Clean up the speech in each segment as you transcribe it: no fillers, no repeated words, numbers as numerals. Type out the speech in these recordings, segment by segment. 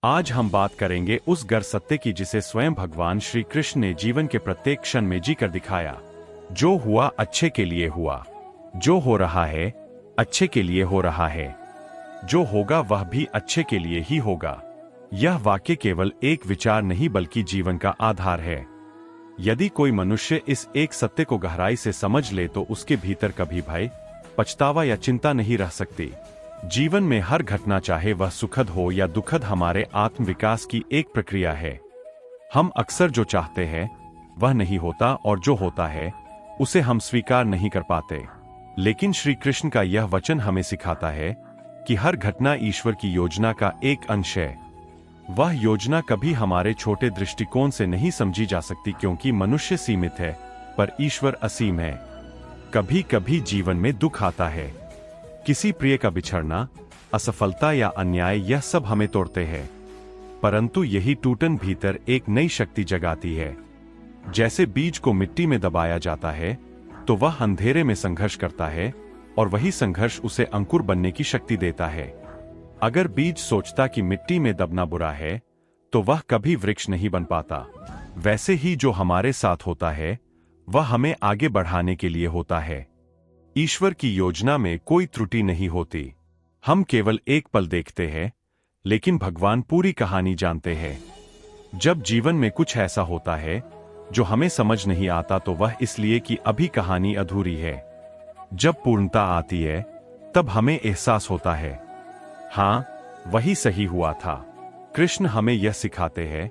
आज हम बात करेंगे उस गर सत्य की जिसे स्वयं भगवान श्री कृष्ण ने जीवन के प्रत्येक क्षण में जी कर दिखाया। जो हुआ अच्छे के लिए हुआ, जो हो रहा है अच्छे के लिए हो रहा है, जो होगा वह भी अच्छे के लिए ही होगा। यह वाक्य केवल एक विचार नहीं बल्कि जीवन का आधार है। यदि कोई मनुष्य इस एक सत्य को गहराई से समझ ले तो उसके भीतर कभी भय, पछतावा या चिंता नहीं रह सकती। जीवन में हर घटना, चाहे वह सुखद हो या दुखद, हमारे आत्मविकास की एक प्रक्रिया है। हम अक्सर जो चाहते हैं वह नहीं होता और जो होता है उसे हम स्वीकार नहीं कर पाते। लेकिन श्री कृष्ण का यह वचन हमें सिखाता है कि हर घटना ईश्वर की योजना का एक अंश है। वह योजना कभी हमारे छोटे दृष्टिकोण से नहीं समझी जा सकती, क्योंकि मनुष्य सीमित है पर ईश्वर असीम है। कभी कभी जीवन में दुख आता है, किसी प्रिय का बिछड़ना, असफलता या अन्याय, यह सब हमें तोड़ते हैं। परंतु यही टूटन भीतर एक नई शक्ति जगाती है। जैसे बीज को मिट्टी में दबाया जाता है तो वह अंधेरे में संघर्ष करता है और वही संघर्ष उसे अंकुर बनने की शक्ति देता है। अगर बीज सोचता कि मिट्टी में दबना बुरा है तो वह कभी वृक्ष नहीं बन पाता। वैसे ही जो हमारे साथ होता है वह हमें आगे बढ़ाने के लिए होता है। ईश्वर की योजना में कोई त्रुटि नहीं होती। हम केवल एक पल देखते हैं, लेकिन भगवान पूरी कहानी जानते हैं। जब जीवन में कुछ ऐसा होता है जो हमें समझ नहीं आता तो वह इसलिए कि अभी कहानी अधूरी है। जब पूर्णता आती है तब हमें एहसास होता है, हाँ, वही सही हुआ था। कृष्ण हमें यह सिखाते हैं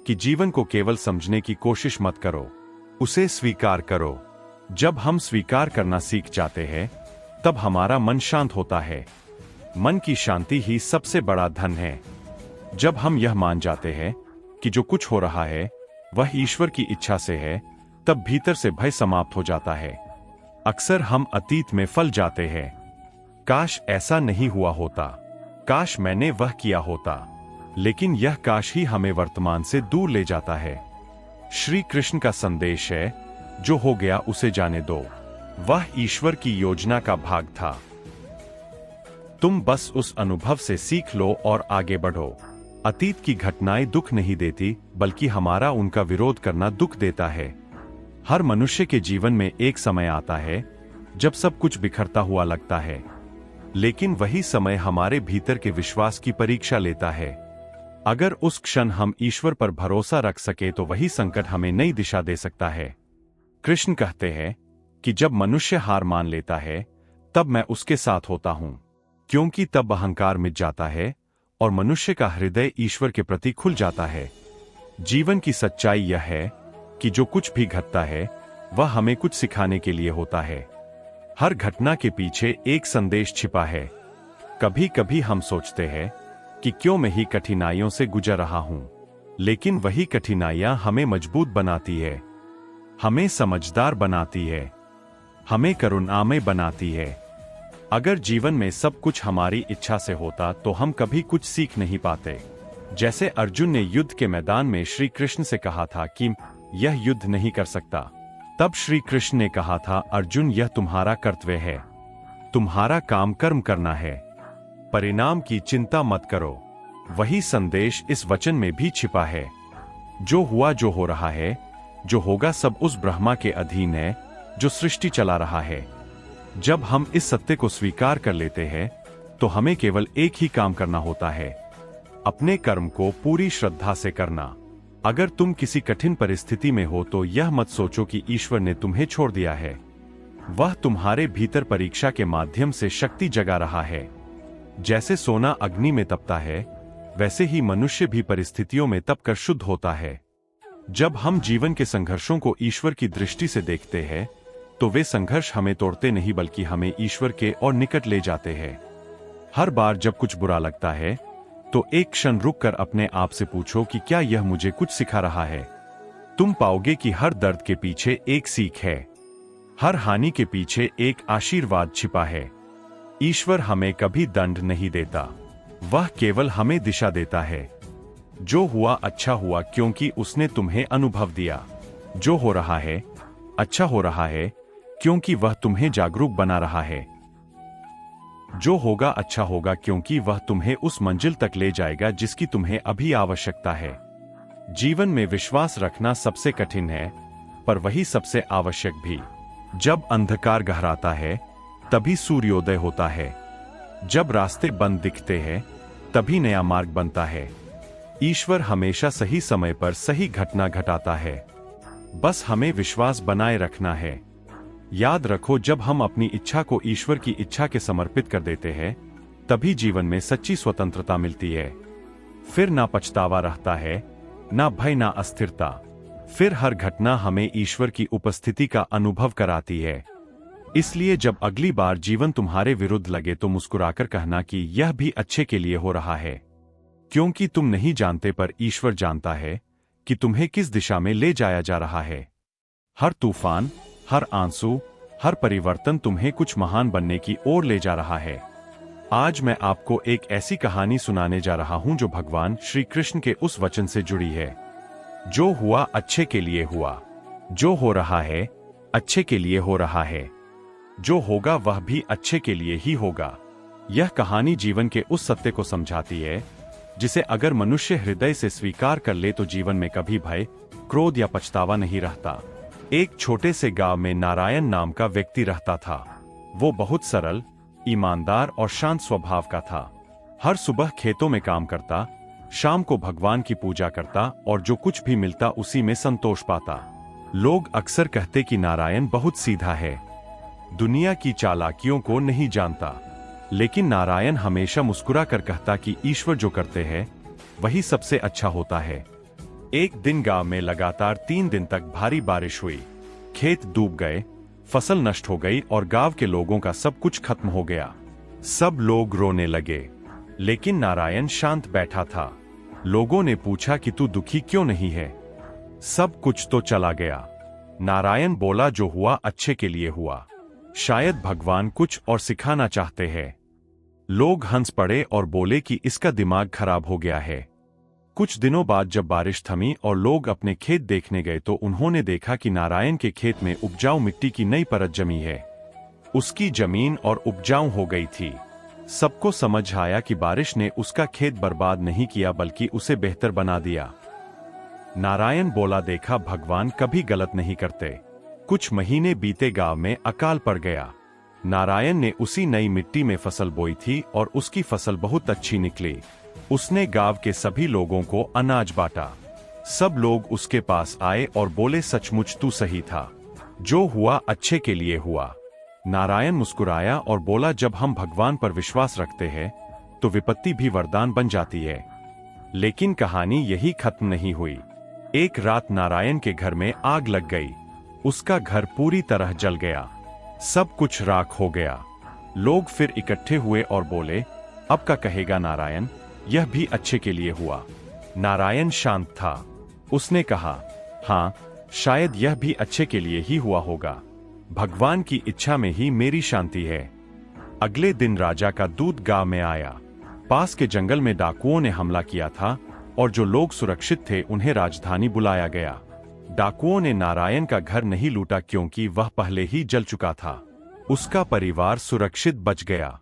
कि जीवन को केवल समझने की कोशिश मत करो, उसे स्वीकार करो। जब हम स्वीकार करना सीख जाते हैं तब हमारा मन शांत होता है। मन की शांति ही सबसे बड़ा धन है। जब हम यह मान जाते हैं कि जो कुछ हो रहा है वह ईश्वर की इच्छा से है, तब भीतर से भय समाप्त हो जाता है। अक्सर हम अतीत में फंस जाते हैं, काश ऐसा नहीं हुआ होता, काश मैंने वह किया होता। लेकिन यह काश ही हमें वर्तमान से दूर ले जाता है। श्री कृष्ण का संदेश है, जो हो गया उसे जाने दो। वह ईश्वर की योजना का भाग था। तुम बस उस अनुभव से सीख लो और आगे बढ़ो। अतीत की घटनाएं दुख नहीं देती, बल्कि हमारा उनका विरोध करना दुख देता है। हर मनुष्य के जीवन में एक समय आता है जब सब कुछ बिखरता हुआ लगता है, लेकिन वही समय हमारे भीतर के विश्वास की परीक्षा लेता है। अगर उस क्षण हम ईश्वर पर भरोसा रख सके तो वही संकट हमें नई दिशा दे सकता है। कृष्ण कहते हैं कि जब मनुष्य हार मान लेता है तब मैं उसके साथ होता हूं, क्योंकि तब अहंकार मिट जाता है और मनुष्य का हृदय ईश्वर के प्रति खुल जाता है। जीवन की सच्चाई यह है कि जो कुछ भी घटता है वह हमें कुछ सिखाने के लिए होता है। हर घटना के पीछे एक संदेश छिपा है। कभी कभी हम सोचते हैं कि क्यों मैं ही कठिनाइयों से गुजर रहा हूं, लेकिन वही कठिनाइयां हमें मजबूत बनाती है, हमें समझदार बनाती है, हमें करुणामय बनाती है। अगर जीवन में सब कुछ हमारी इच्छा से होता तो हम कभी कुछ सीख नहीं पाते। जैसे अर्जुन ने युद्ध के मैदान में श्री कृष्ण से कहा था कि यह युद्ध नहीं कर सकता, तब श्री कृष्ण ने कहा था, अर्जुन, यह तुम्हारा कर्तव्य है, तुम्हारा काम कर्म करना है, परिणाम की चिंता मत करो। वही संदेश इस वचन में भी छिपा है। जो हुआ, जो हो रहा है, जो होगा, सब उस ब्रह्मा के अधीन है जो सृष्टि चला रहा है। जब हम इस सत्य को स्वीकार कर लेते हैं तो हमें केवल एक ही काम करना होता है, अपने कर्म को पूरी श्रद्धा से करना। अगर तुम किसी कठिन परिस्थिति में हो तो यह मत सोचो कि ईश्वर ने तुम्हें छोड़ दिया है। वह तुम्हारे भीतर परीक्षा के माध्यम से शक्ति जगा रहा है। जैसे सोना अग्नि में तपता है, वैसे ही मनुष्य भी परिस्थितियों में तपकर शुद्ध होता है। जब हम जीवन के संघर्षों को ईश्वर की दृष्टि से देखते हैं तो वे संघर्ष हमें तोड़ते नहीं बल्कि हमें ईश्वर के और निकट ले जाते हैं। हर बार जब कुछ बुरा लगता है तो एक क्षण रुककर अपने आप से पूछो कि क्या यह मुझे कुछ सिखा रहा है। तुम पाओगे कि हर दर्द के पीछे एक सीख है, हर हानि के पीछे एक आशीर्वाद छिपा है। ईश्वर हमें कभी दंड नहीं देता, वह केवल हमें दिशा देता है। जो हुआ अच्छा हुआ क्योंकि उसने तुम्हें अनुभव दिया। जो हो रहा है अच्छा हो रहा है क्योंकि वह तुम्हें जागरूक बना रहा है। जो होगा अच्छा होगा, क्योंकि वह तुम्हें उस मंजिल तक ले जाएगा जिसकी तुम्हें अभी आवश्यकता है। जीवन में विश्वास रखना सबसे कठिन है, पर वही सबसे आवश्यक भी। जब अंधकार गहराता है तभी सूर्योदय होता है। जब रास्ते बंद दिखते हैं तभी नया मार्ग बनता है। ईश्वर हमेशा सही समय पर सही घटना घटाता है। बस हमें विश्वास बनाए रखना है। याद रखो, जब हम अपनी इच्छा को ईश्वर की इच्छा के समर्पित कर देते हैं तभी जीवन में सच्ची स्वतंत्रता मिलती है। फिर ना पछतावा रहता है, ना भय, ना अस्थिरता। फिर हर घटना हमें ईश्वर की उपस्थिति का अनुभव कराती है। इसलिए जब अगली बार जीवन तुम्हारे विरुद्ध लगे तो मुस्कुराकर कहना कि यह भी अच्छे के लिए हो रहा है, क्योंकि तुम नहीं जानते पर ईश्वर जानता है कि तुम्हें किस दिशा में ले जाया जा रहा है। हर तूफान, हर आंसू, हर परिवर्तन तुम्हें कुछ महान बनने की ओर ले जा रहा है। आज मैं आपको एक ऐसी कहानी सुनाने जा रहा हूं जो भगवान श्री कृष्ण के उस वचन से जुड़ी है, जो हुआ अच्छे के लिए हुआ, जो हो रहा है अच्छे के लिए हो रहा है, जो होगा वह भी अच्छे के लिए ही होगा। यह कहानी जीवन के उस सत्य को समझाती है जिसे अगर मनुष्य हृदय से स्वीकार कर ले तो जीवन में कभी भय, क्रोध या पछतावा नहीं रहता। एक छोटे से गांव में नारायण नाम का व्यक्ति रहता था। वो बहुत सरल, ईमानदार और शांत स्वभाव का था। हर सुबह खेतों में काम करता, शाम को भगवान की पूजा करता और जो कुछ भी मिलता उसी में संतोष पाता। लोग अक्सर कहते कि नारायण बहुत सीधा है, दुनिया की चालाकियों को नहीं जानता, लेकिन नारायण हमेशा मुस्कुरा कर कहता कि ईश्वर जो करते हैं वही सबसे अच्छा होता है। एक दिन गांव में लगातार 3 दिन तक भारी बारिश हुई। खेत डूब गए, फसल नष्ट हो गई और गांव के लोगों का सब कुछ खत्म हो गया। सब लोग रोने लगे, लेकिन नारायण शांत बैठा था। लोगों ने पूछा कि तू दुखी क्यों नहीं है? सब कुछ तो चला गया। नारायण बोला, जो हुआ अच्छे के लिए हुआ। शायद भगवान कुछ और सिखाना चाहते हैं। लोग हंस पड़े और बोले कि इसका दिमाग खराब हो गया है। कुछ दिनों बाद जब बारिश थमी और लोग अपने खेत देखने गए तो उन्होंने देखा कि नारायण के खेत में उपजाऊ मिट्टी की नई परत जमी है। उसकी जमीन और उपजाऊ हो गई थी। सबको समझ आया कि बारिश ने उसका खेत बर्बाद नहीं किया बल्कि उसे बेहतर बना दिया। नारायण बोला, देखा, भगवान कभी गलत नहीं करते। कुछ महीने बीते, गांव में अकाल पड़ गया। नारायण ने उसी नई मिट्टी में फसल बोई थी और उसकी फसल बहुत अच्छी निकली। उसने गांव के सभी लोगों को अनाज बांटा। सब लोग उसके पास आए और बोले, सचमुच तू सही था, जो हुआ अच्छे के लिए हुआ। नारायण मुस्कुराया और बोला, जब हम भगवान पर विश्वास रखते हैं तो विपत्ति भी वरदान बन जाती है। लेकिन कहानी यही खत्म नहीं हुई। एक रात नारायण के घर में आग लग गई। उसका घर पूरी तरह जल गया, सब कुछ राख हो गया। लोग फिर इकट्ठे हुए और बोले, अब क्या कहेगा नारायण, यह भी अच्छे के लिए हुआ। नारायण शांत था। उसने कहा, हाँ, शायद यह भी अच्छे के लिए ही हुआ होगा। भगवान की इच्छा में ही मेरी शांति है। अगले दिन राजा का दूत गांव में आया। पास के जंगल में डाकुओं ने हमला किया था और जो लोग सुरक्षित थे उन्हें राजधानी बुलाया गया। डाकुओं ने नारायण का घर नहीं लूटा क्योंकि वह पहले ही जल चुका था। उसका परिवार सुरक्षित बच गया।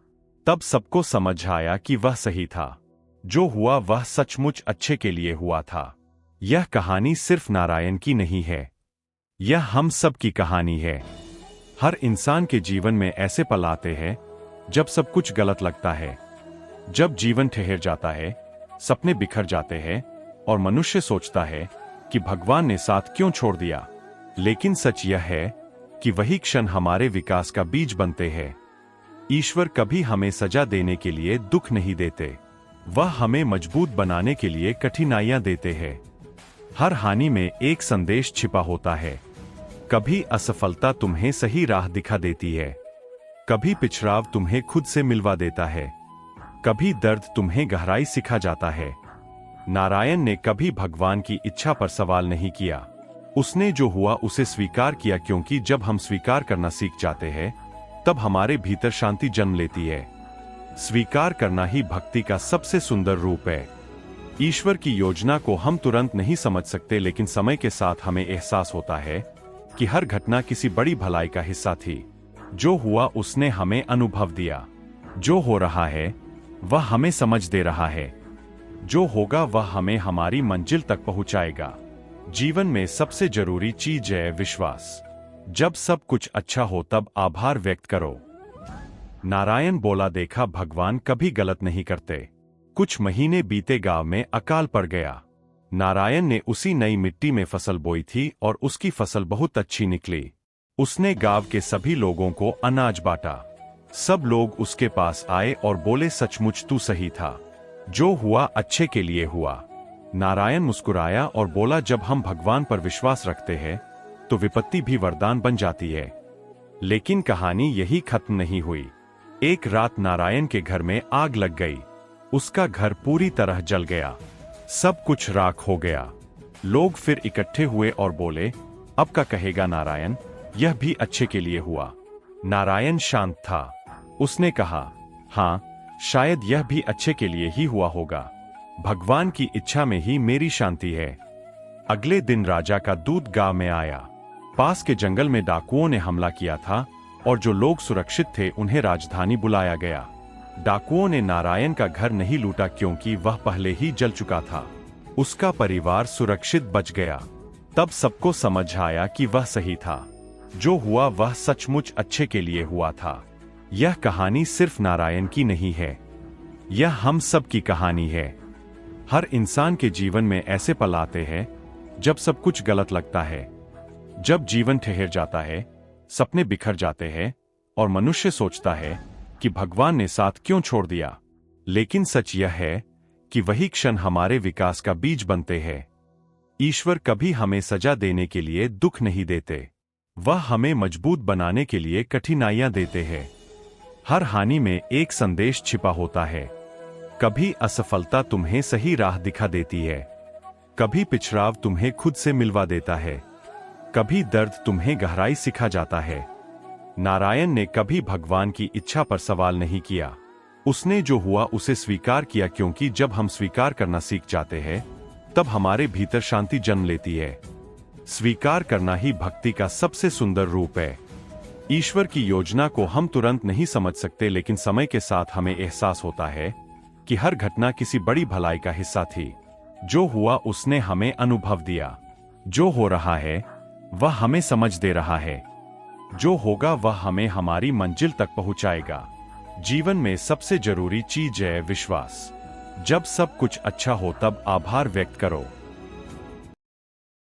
तब सबको समझ आया कि वह सही था। जो हुआ वह सचमुच अच्छे के लिए हुआ था। यह कहानी सिर्फ नारायण की नहीं है, यह हम सब की कहानी है। हर इंसान के जीवन में ऐसे पल आते हैं जब सब कुछ गलत लगता है, जब जीवन ठहर जाता है, सपने बिखर जाते हैं और मनुष्य सोचता है कि भगवान ने साथ क्यों छोड़ दिया। लेकिन सच यह है कि वही क्षण हमारे विकास का बीज बनते हैं। ईश्वर कभी हमें सजा देने के लिए दुख नहीं देते, वह हमें मजबूत बनाने के लिए कठिनाइयां देते हैं। हर हानि में एक संदेश छिपा होता है। कभी असफलता तुम्हें सही राह दिखा देती है, कभी पिछड़ाव तुम्हें खुद से मिलवा देता है, कभी दर्द तुम्हें गहराई सिखा जाता है। नारायण ने कभी भगवान की इच्छा पर सवाल नहीं किया। उसने जो हुआ उसे स्वीकार किया, क्योंकि जब हम स्वीकार करना सीख जाते हैं तब हमारे भीतर शांति जन्म लेती है। स्वीकार करना ही भक्ति का सबसे सुंदर रूप है। ईश्वर की योजना को हम तुरंत नहीं समझ सकते, लेकिन समय के साथ हमें एहसास होता है कि हर घटना किसी बड़ी भलाई का हिस्सा थी। जो हुआ उसने हमें अनुभव दिया, जो हो रहा है वह हमें समझ दे रहा है। जो होगा वह हमें हमारी मंजिल तक पहुंचाएगा। जीवन में सबसे जरूरी चीज है विश्वास। जब सब कुछ अच्छा हो तब आभार व्यक्त करो। नारायण बोला, देखा भगवान कभी गलत नहीं करते। कुछ महीने बीते, गांव में अकाल पड़ गया। नारायण ने उसी नई मिट्टी में फसल बोई थी और उसकी फसल बहुत अच्छी निकली। उसने गांव के सभी लोगों को अनाज बांटा। सब लोग उसके पास आए और बोले, सचमुच तू सही था। जो हुआ अच्छे के लिए हुआ। नारायण मुस्कुराया और बोला, जब हम भगवान पर विश्वास रखते हैं तो विपत्ति भी वरदान बन जाती है। लेकिन कहानी यही खत्म नहीं हुई। एक रात नारायण के घर में आग लग गई। उसका घर पूरी तरह जल गया। सब कुछ राख हो गया। लोग फिर इकट्ठे हुए और बोले, अब क्या कहेगा नारायण, यह भी अच्छे के लिए हुआ। नारायण शांत था। उसने कहा, हाँ, शायद यह भी अच्छे के लिए ही हुआ होगा। भगवान की इच्छा में ही मेरी शांति है। अगले दिन राजा का दूत गांव में आया। पास के जंगल में डाकुओं ने हमला किया था और जो लोग सुरक्षित थे उन्हें राजधानी बुलाया गया। डाकुओं ने नारायण का घर नहीं लूटा क्योंकि वह पहले ही जल चुका था। उसका परिवार सुरक्षित बच गया। तब सबको समझ आया कि वह सही था। जो हुआ वह सचमुच अच्छे के लिए हुआ था। यह कहानी सिर्फ नारायण की नहीं है, यह हम सब की कहानी है। हर इंसान के जीवन में ऐसे पल आते हैं जब सब कुछ गलत लगता है, जब जीवन ठहर जाता है, सपने बिखर जाते हैं और मनुष्य सोचता है कि भगवान ने साथ क्यों छोड़ दिया। लेकिन सच यह है कि वही क्षण हमारे विकास का बीज बनते हैं। ईश्वर कभी हमें सजा देने के लिए दुख नहीं देते, वह हमें मजबूत बनाने के लिए कठिनाइयां देते हैं। हर हानि में एक संदेश छिपा होता है। कभी असफलता तुम्हें सही राह दिखा देती है, कभी पिछड़ाव तुम्हें खुद से मिलवा देता है, कभी दर्द तुम्हें गहराई सिखा जाता है। नारायण ने कभी भगवान की इच्छा पर सवाल नहीं किया। उसने जो हुआ उसे स्वीकार किया, क्योंकि जब हम स्वीकार करना सीख जाते हैं तब हमारे भीतर शांति जन्म लेती है। स्वीकार करना ही भक्ति का सबसे सुंदर रूप है। ईश्वर की योजना को हम तुरंत नहीं समझ सकते, लेकिन समय के साथ हमें एहसास होता है कि हर घटना किसी बड़ी भलाई का हिस्सा थी। जो हुआ उसने हमें अनुभव दिया। जो हो रहा है वह हमें समझ दे रहा है। जो होगा वह हमें हमारी मंजिल तक पहुंचाएगा। जीवन में सबसे जरूरी चीज है विश्वास। जब सब कुछ अच्छा हो तब आभार व्यक्त करो।